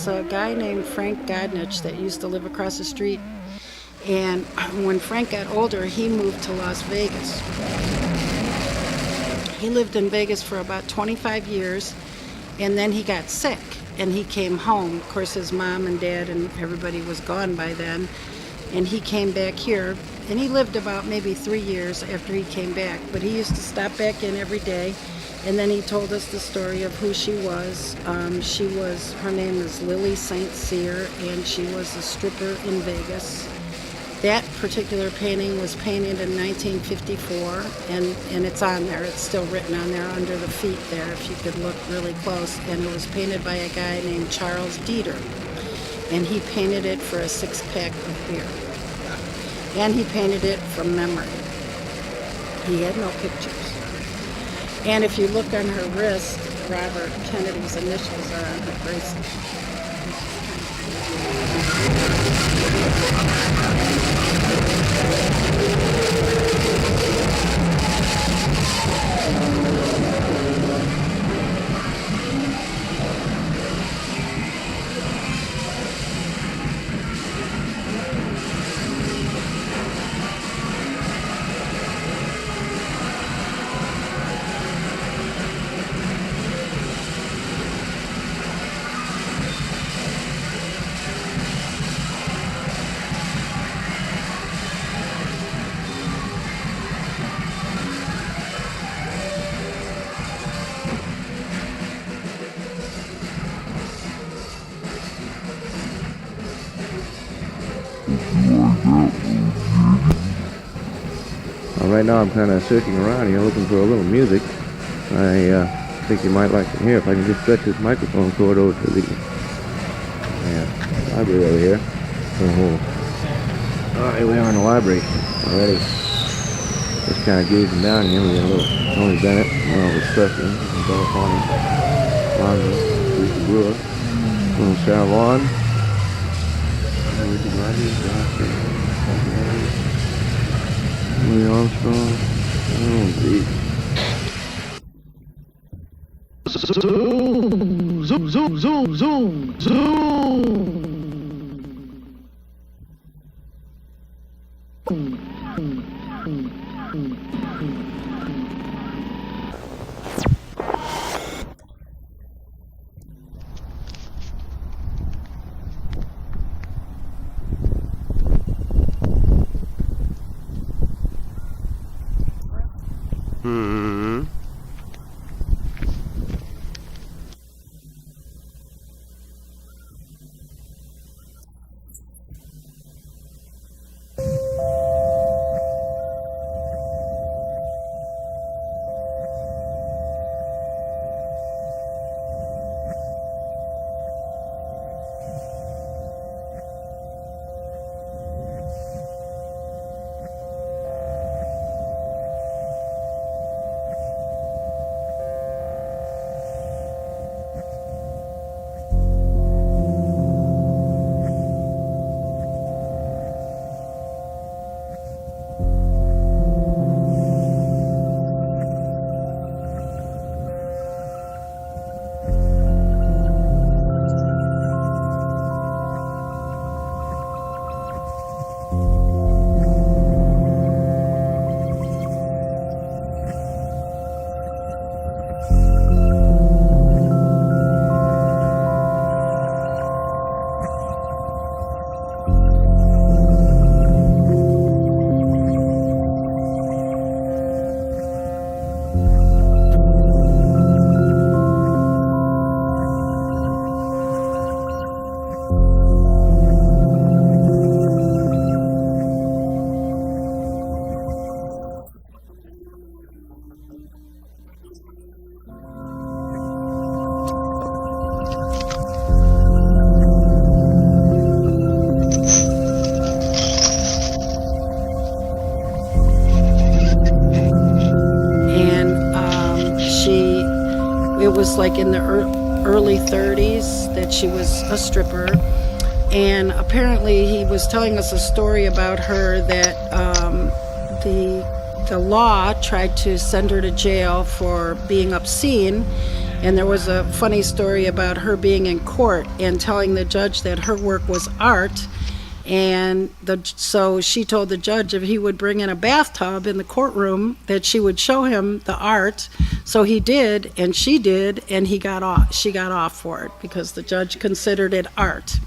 A guy named Frank that used to live across the street, and when Frank got older he moved to Las Vegas. He lived in Vegas for about 25 years and then he got sick and he came home. Of course his mom and dad and everybody was gone by then, and he came back here and he lived about maybe 3 years after he came back, but he used to stop back in every day. And then he told us the story of who she was. Her name is Lily St. Cyr, and she was a stripper in Vegas. That particular painting was painted in 1954, and it's on there. It's still written on there under the feet there, if you could look really close. And it was painted by a guy named Charles Dieter, and he painted it for a 6-pack of beer. And he painted it from memory. He had no pictures. And if you look on her wrist, Robert Kennedy's initials are on her bracelet. Right now I'm kind of searching around here looking for a little music. I think you might like to hear if I can just stretch this microphone cord over to the library over here. Alright, we are in the library already. Just kind of gazing down here. We got a little Tony Bennett, Elvis Presley, California, Lonzo, Lisa Brewer, little Sarah Vaughan, Richard Rodgers, Louis Armstrong. Oh, geez. Zoom, zoom, zoom, zoom, zoom, zoom. like in the early 30s, that she was a stripper. And apparently he was telling us a story about her that the law tried to send her to jail for being obscene. And there was a funny story about her being in court and telling the judge that her work was art. And so she told the judge if he would bring in a bathtub in the courtroom that she would show him the art. So he did, and she did, and she got off for it because the judge considered it art.